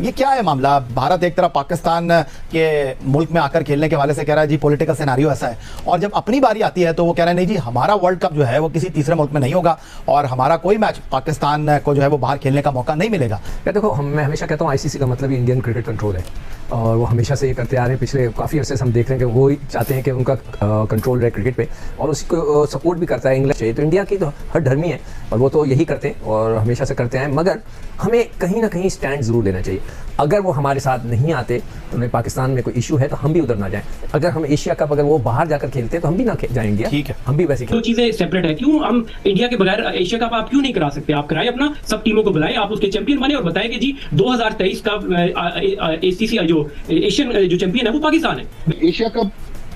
ये क्या है मामला? भारत एक तरफ पाकिस्तान के मुल्क में आकर खेलने के वाले से कह रहा है जी पॉलिटिकल सिनेरियो ऐसा है, और जब अपनी बारी आती है तो वो कह रहे हैं नहीं जी हमारा वर्ल्ड कप जो है वो किसी तीसरे मुल्क में नहीं होगा और हमारा कोई मैच पाकिस्तान को जो है वो बाहर खेलने का मौका नहीं मिलेगा। देखो, मैं हमेशा कहता हूँ आईसीसी का मतलब ही इंडियन क्रिकेट कंट्रोल है और वो हमेशा से ये करते आ रहे हैं। पिछले काफ़ी अरसे से हम देख रहे हैं कि वो ही चाहते हैं कि उनका कंट्रोल रहे क्रिकेट पे, और उसी को सपोर्ट भी करता है इंग्लैंड चाहिए। तो इंडिया की तो हर धर्मी है और वो तो यही करते हैं और हमेशा से करते हैं, मगर हमें कहीं ना कहीं स्टैंड ज़रूर लेना चाहिए। अगर वो हमारे साथ नहीं आते, उन्हें पाकिस्तान में कोई इशू है तो हम भी उधर ना जाएं। अगर हम एशिया कप अगर वो बाहर जाकर खेलते हैं तो हम भी ना जाएंगे, ठीक है, हम भी वैसे दो चीजें सेपरेट है। क्यों हम इंडिया के बगैर एशिया कप आप क्यों नहीं करा सकते? आप कराए अपना, सब टीमों को बुलाए, आप उसके चैंपियन बने और बताएं कि जी 2023 का एसीसी जो एशियन जो चैंपियन है वो पाकिस्तान है। एशिया कप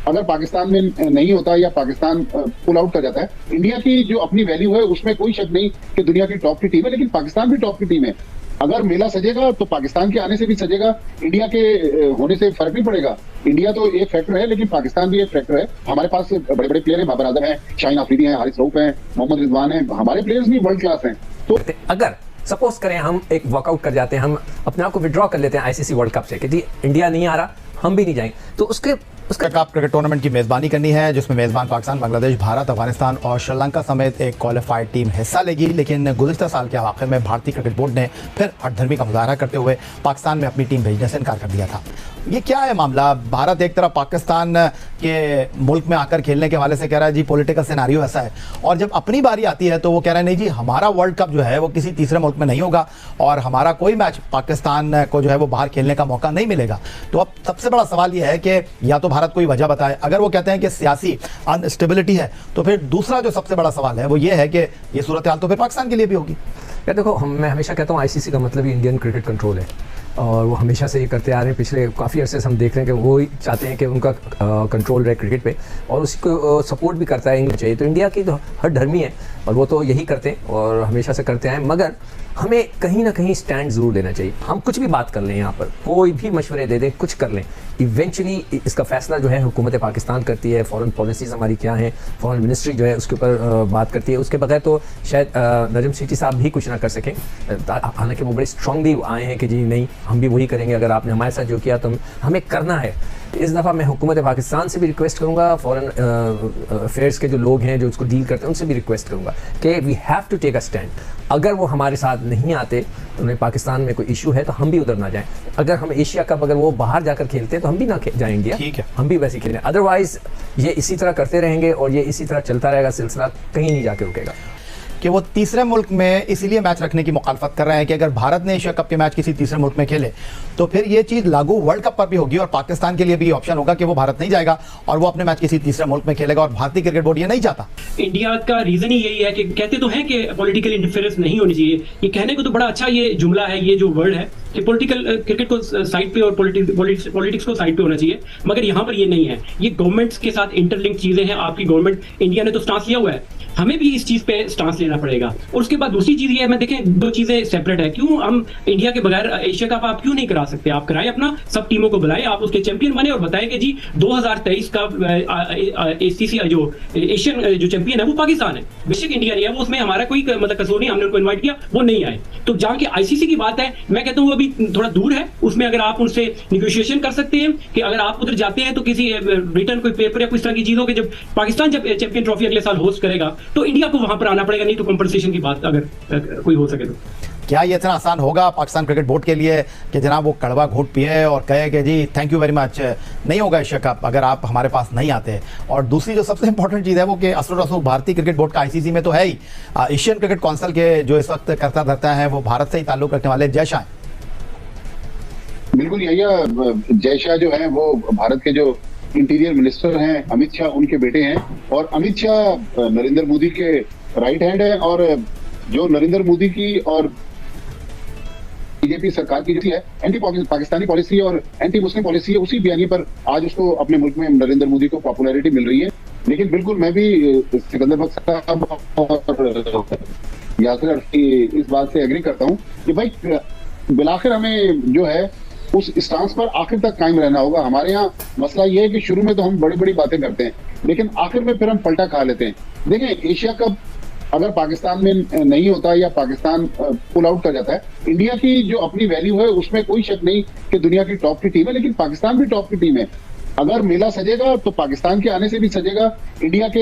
अगर पाकिस्तान में नहीं होता या पाकिस्तान पुल आउट कर जाता है, इंडिया की जो अपनी वैल्यू है उसमें कोई शक नहीं कि दुनिया की टॉप की टीम है, लेकिन पाकिस्तान भी टॉप की टीम है। अगर मेला सजेगा तो पाकिस्तान के आने से भी सजेगा, इंडिया के होने से फर्क नहीं पड़ेगा। इंडिया तो एक फैक्टर है लेकिन पाकिस्तान भी एक फैक्टर है। हमारे पास बड़े बड़े प्लेयर हैं, बाबर आजम है, शाहीन अफरीदी है, हारिस रऊफ है, मोहम्मद रिजवान है, हमारे प्लेयर्स भी वर्ल्ड क्लास हैं। तो अगर सपोज करें हम एक वर्कआउट कर जाते हैं, हम अपने आप को विड्रॉ कर लेते हैं आईसीसी वर्ल्ड कप से कि जी इंडिया नहीं आ रहा, हम भी नहीं जाएंगे, तो उसका कप क्रिकेट टूर्नामेंट की मेजबानी करनी है जिसमें मेजबान पाकिस्तान, बांग्लादेश, भारत, अफगानिस्तान और श्रीलंका समेत एक क्वालिफाइड टीम हिस्सा लेगी। लेकिन गुज़िश्ता साल के आखिर में भारतीय क्रिकेट बोर्ड ने फिर हठधर्मी का मुजाहरा करते हुए पाकिस्तान में अपनी टीम भेजने से इनकार कर दिया था। ये क्या है मामला? भारत एक तरफ पाकिस्तान के मुल्क में आकर खेलने के वाले से कह रहा है जी पॉलिटिकल सिनेरियो ऐसा है, और जब अपनी बारी आती है तो वो कह रहे हैं नहीं जी हमारा वर्ल्ड कप जो है वो किसी तीसरे मुल्क में नहीं होगा और हमारा कोई मैच पाकिस्तान को जो है वो बाहर खेलने का मौका नहीं मिलेगा। तो अब सबसे बड़ा सवाल यह है कि या तो भारत कोई वजह बताए, अगर वो कहते हैं कि सियासी अनस्टेबिलिटी है तो फिर दूसरा जो सबसे बड़ा सवाल है वो ये है कि ये सूरत हाल तो फिर पाकिस्तान के लिए भी होगी। देखो, मैं हमेशा कहता हूँ आईसीसी का मतलब ही इंडियन क्रिकेट कंट्रोल है और वो हमेशा से ये करते आ रहे हैं। पिछले काफ़ी अरसे से हम देख रहे हैं कि वो ही चाहते हैं कि उनका कंट्रोल रहे क्रिकेट पे, और उसी को सपोर्ट भी करता है इंग्लैंड चाहिए। तो इंडिया की तो हर धर्मी है और वो तो यही करते हैं और हमेशा से करते हैं, मगर हमें कहीं ना कहीं स्टैंड ज़रूर लेना चाहिए। हम कुछ भी बात कर लें, यहाँ पर कोई भी मशवरे दे दें, कुछ कर लें, इवेंचुअली इसका फैसला जो है हुकूमत पाकिस्तान करती है। फॉरेन पॉलिसीज़ हमारी क्या हैं, फॉरेन मिनिस्ट्री जो है उसके ऊपर बात करती है। उसके बगैर तो शायद नजम सेठी साहब भी कुछ ना कर सकें, हालांकि वो बड़े स्ट्रांगली आए हैं कि जी नहीं हम भी वही करेंगे, अगर आपने हमारे साथ जो किया तो हमें करना है। इस दफ़ा मैं हुकूमत पाकिस्तान से भी रिक्वेस्ट करूँगा, फॉरेन अफेयर्स के जो लोग हैं जो उसको डील करते हैं उनसे भी रिक्वेस्ट करूँगा कि we have to take a stand. अगर वो हमारे साथ नहीं आते, तो उन्हें पाकिस्तान में कोई इशू है तो हम भी उधर ना जाएं। अगर हम एशिया कप अगर वो बाहर जाकर खेलते हैं तो हम भी ना जाएंगे, ठीक है, हम भी वैसे खेलें। अदरवाइज ये इसी तरह करते रहेंगे और ये इसी तरह चलता रहेगा, सिलसिला कहीं नहीं जाके रुकेगा। कि वो तीसरे मुल्क में इसीलिए मैच रखने की मुखालफत कर रहे हैं कि अगर भारत ने एशिया कप के मैच किसी तीसरे मुल्क में खेले तो फिर ये चीज़ लागू वर्ल्ड कप पर भी होगी और पाकिस्तान के लिए भी ऑप्शन होगा कि वो भारत नहीं जाएगा और वो अपने मैच किसी तीसरे मुल्क में खेलेगा, और भारतीय क्रिकेट बोर्ड ये नहीं चाहता। इंडिया का रीजन ही यही है कि कहते तो हैं कि पॉलिटिकल इंटरफेरेंस नहीं होनी चाहिए। ये कहने को तो बड़ा अच्छा ये जुमला है, ये जो वर्ड है कि पॉलिटिकल क्रिकेट को साइड पे और पॉलिटिक्स को साइड पे होना चाहिए, मगर यहाँ पर ये नहीं है। ये गवर्नमेंट्स के साथ इंटरलिंक चीजें हैं। आपकी गवर्नमेंट इंडिया ने तो स्टांस लिया हुआ है, हमें भी इस चीज पे स्टांस लेना पड़ेगा। और उसके बाद दूसरी चीज ये है, मैं देखें दो चीजें सेपरेट है। क्यों हम इंडिया के बगैर एशिया कप आप क्यों नहीं करा सकते? आप कराए अपना, सब टीमों को बुलाए, आप उसके चैंपियन बने और बताएं कि जी 2023 का एसीसी जो एशियन जो चैंपियन है वो पाकिस्तान है। बेशक इंडिया नहीं है, वो उसमें हमारा कोई मतलब कसूर नहीं, हमने उनको इन्वाइट किया, वो नहीं आए। तो जहाँ की आईसीसी की बात है, मैं कहता हूँ अभी थोड़ा दूर है, उसमें अगर आप उनसे निगोशिएशन कर सकते हैं कि अगर आप उधर जाते हैं तो किसी रिटर्न कोई पेपर या कुछ तरह की चीजों के, जब पाकिस्तान जब चैंपियन ट्रॉफी अगले साल होस्ट करेगा तो इंडिया को वहां पर आना पड़ेगा, नहीं तो कंपनसेशन की बात अगर कोई हो सके तो। क्या ये इतना आसान होगा पाकिस्तान क्रिकेट बोर्ड के लिए कि जनाब वो कड़वा घूंट पिए और कहे कि जी थैंक यू वेरी मच, नहीं होगा एशिया कप अगर आप हमारे पास नहीं आते? और दूसरी जो सबसे इंपॉर्टेंट चीज़ है वो कि असर रसूख भारतीय क्रिकेट बोर्ड का आईसीसी में तो है ही, एशियन क्रिकेट काउंसिल के जो इस वक्त करता धरता है वो भारत से ही ताल्लुक रखने वाले जय शाह। बिल्कुल यही, जय शाह जो है वो भारत के जो इंटीरियर मिनिस्टर हैं, अमित शाह उनके बेटे हैं, और अमित शाह नरेंद्र मोदी के राइट हैंड है, और जो नरेंद्र मोदी की और बीजेपी सरकार की जो है एंटी पाकिस्तानी पॉलिसी और एंटी मुस्लिम पॉलिसी है, उसी बयानी पर आज उसको अपने मुल्क में नरेंद्र मोदी को पॉपुलैरिटी मिल रही है। लेकिन बिल्कुल मैं भी सिकंदर बख्श साहब और यासिर अरफी इस बात से एग्री करता हूँ कि भाई बिलाखिर हमें जो है उस स्टांस पर आखिर तक कायम रहना होगा। हमारे यहाँ मसला ये है कि शुरू में तो हम बड़ी बड़ी बातें करते हैं लेकिन आखिर में फिर हम पलटा खा लेते हैं। देखें, एशिया कप अगर पाकिस्तान में नहीं होता या पाकिस्तान पुल आउट कर जाता है, इंडिया की जो अपनी वैल्यू है उसमें कोई शक नहीं कि दुनिया की टॉप की टीम है, लेकिन पाकिस्तान भी टॉप की टीम है। अगर मेला सजेगा तो पाकिस्तान के आने से भी सजेगा, इंडिया के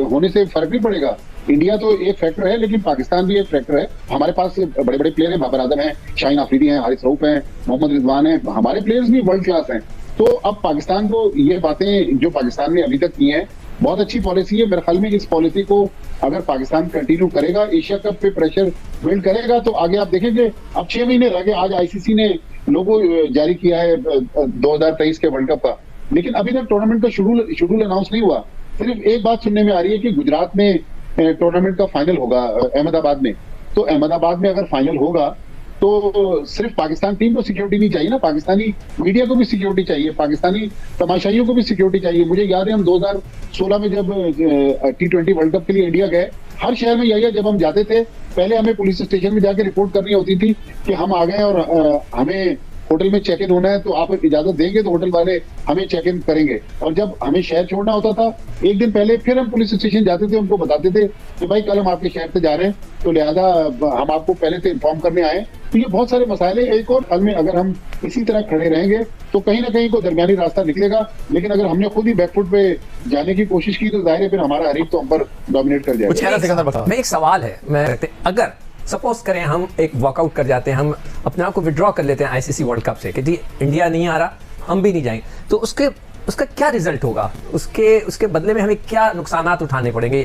होने से फर्क नहीं पड़ेगा। इंडिया तो एक फैक्टर है, लेकिन पाकिस्तान भी एक फैक्टर है। हमारे पास बड़े बड़े प्लेयर हैं, बाबर आजम हैं, शाहीन आफरीदी हैं, हारिस रऊफ हैं, मोहम्मद रिजवान हैं, हमारे प्लेयर्स भी वर्ल्ड क्लास हैं। तो अब पाकिस्तान को ये बातें जो पाकिस्तान ने अभी तक की हैं, बहुत अच्छी पॉलिसी है। मेरे ख्याल में इस पॉलिसी को अगर पाकिस्तान कंटिन्यू करेगा, एशिया कप पे प्रेशर बिल्ड करेगा, तो आगे आप देखेंगे अब 6 महीने रह गए। आज आईसीसी ने लोगो जारी किया है 2023 के वर्ल्ड कप का, लेकिन अभी तक टूर्नामेंट का शेड्यूल अनाउंस नहीं हुआ। सिर्फ एक बात सुनने में आ रही है कि गुजरात में टूर्नामेंट का फाइनल होगा अहमदाबाद में। तो अहमदाबाद में अगर फाइनल होगा तो सिर्फ पाकिस्तान टीम को सिक्योरिटी नहीं चाहिए ना, पाकिस्तानी मीडिया को भी सिक्योरिटी चाहिए, पाकिस्तानी तमाशाइयों को भी सिक्योरिटी चाहिए। मुझे याद है हम 2016 में जब T20 वर्ल्ड कप के लिए इंडिया गए, हर शहर में यही है, जब हम जाते थे पहले हमें पुलिस स्टेशन में जाके रिपोर्ट करनी होती थी कि हम आ गए और हमें होटल में चेक इन होना है, तो आप इजाजत देंगे तो होटल वाले हमें चेक इन करेंगे। और जब हमें शहर छोड़ना होता था एक दिन पहले फिर हम पुलिस स्टेशन जाते थे, उनको बताते थे कि भाई कल हम आपके शहर से जा रहे हैं, तो लिहाजा हम आपको पहले से इन्फॉर्म करने आए। तो ये बहुत सारे मसाइल है। एक और हल में अगर हम इसी तरह खड़े रहेंगे तो कहीं ना कहीं को दरमियानी रास्ता निकलेगा, लेकिन अगर हमने खुद ही बैकफुट पे जाने की कोशिश की तो जाहिर है फिर हमारा हरीफ तो हम पर डोमिनेट कर जाएगा। मैं एक सवाल है, मैं अगर सपोज करें हम एक वॉकआउट कर जाते हैं, हम अपने आप को विड्रॉ कर लेते हैं आईसीसी वर्ल्ड कप से कि जी इंडिया नहीं आ रहा, हम भी नहीं जाएंगे, तो उसका क्या रिजल्ट होगा? उसके बदले में हमें क्या नुकसानात उठाने पड़ेंगे?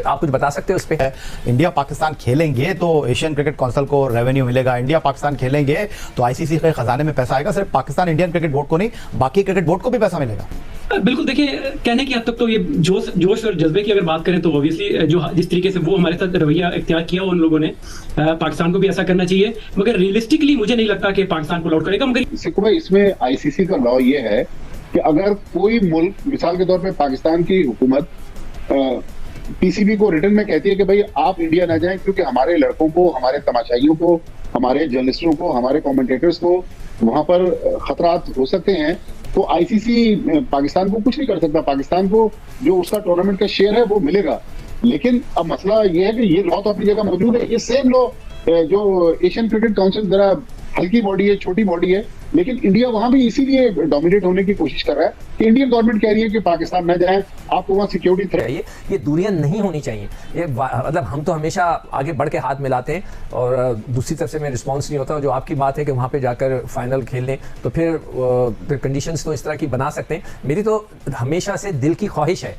आप कुछ बता सकते हो उस पर? इंडिया पाकिस्तान खेलेंगे तो एशियन क्रिकेट काउंसिल को रेवेन्यू मिलेगा, इंडिया पाकिस्तान खेलेंगे तो आईसीसी के खजाने में पैसा आएगा। सिर्फ पाकिस्तान इंडियन क्रिकेट बोर्ड को नहीं, बाकी क्रिकेट बोर्ड को भी पैसा मिलेगा। बिल्कुल, देखिए कहने की हद तक तो ये जोश और जज्बे की अगर बात करें तो ऑब्वियसली जो जिस तरीके से वो हमारे साथ रवैया इख्तियार किया उन लोगों ने, पाकिस्तान को भी ऐसा करना चाहिए, मगर रियलिस्टिकली मुझे नहीं लगता कि पाकिस्तान पुल आउट करेगा। मगर इसमें आईसीसी का लॉ ये है कि अगर कोई मुल्क, मिसाल के तौर पे पाकिस्तान की हुकूमत पीसीबी को रिटर्न में कहती है कि भाई आप इंडिया ना जाएं क्योंकि हमारे लड़कों को, हमारे तमाशाइयों को, हमारे जर्नलिस्टों को, हमारे कमेंटेटर्स को वहां पर खतरात हो सकते हैं, तो आईसीसी पाकिस्तान को कुछ नहीं कर सकता। पाकिस्तान को जो उसका टूर्नामेंट का शेयर है वो मिलेगा। लेकिन अब मसला ये है कि ये लॉ तो अपनी जगह मौजूद है। ये सेम लॉ जो एशियन क्रिकेट काउंसिल जरा हल्की बॉडी है, छोटी बॉडी है, लेकिन इंडिया वहां भी इसीलिए डोमिनेट होने की कोशिश कर रहा है कि इंडियन गवर्नमेंट कह रही है कि पाकिस्तान न जाए, आपको वहां सिक्योरिटी थ्रेट। ये दूरियां नहीं होनी चाहिए। ये मतलब हम तो हमेशा आगे बढ़ के हाथ मिलाते हैं और दूसरी तरफ से में रिस्पांस नहीं होता। जो आपकी बात है कि वहां पे जाकर फाइनल खेल लें तो फिर कंडीशंस तो इस तरह की बना सकते हैं। मेरी तो हमेशा से दिल की ख्वाहिश है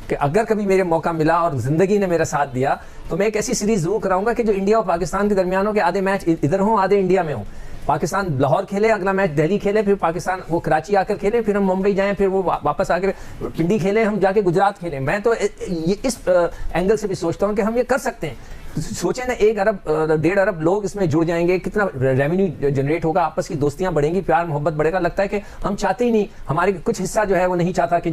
कि अगर कभी मेरे मौका मिला और जिंदगी ने मेरा साथ दिया तो मैं एक ऐसी सीरीज जरूर कराऊंगा कि जो इंडिया और पाकिस्तान के दरमियान हो, कि आधे मैच इधर हों आधे इंडिया में हो। पाकिस्तान लाहौर खेले, अगला मैच दिल्ली खेले, फिर पाकिस्तान वो कराची आकर खेले, फिर हम मुंबई जाएं, फिर वो वापस आकर पिंडी खेले, हम जाके गुजरात खेलें। मैं तो ये इस एंगल से भी सोचता हूँ कि हम ये कर सकते हैं। सोचें ना, 1 अरब 1.5 अरब लोग इसमें जुड़ जाएंगे, कितना रेवेन्यू जनरेट होगा, आपस की दोस्तियां बढ़ेंगी, प्यार मोहब्बत बढ़ेगा। लगता है कि हम चाहते ही नहीं, हमारे कुछ हिस्सा जो है वो नहीं चाहता कि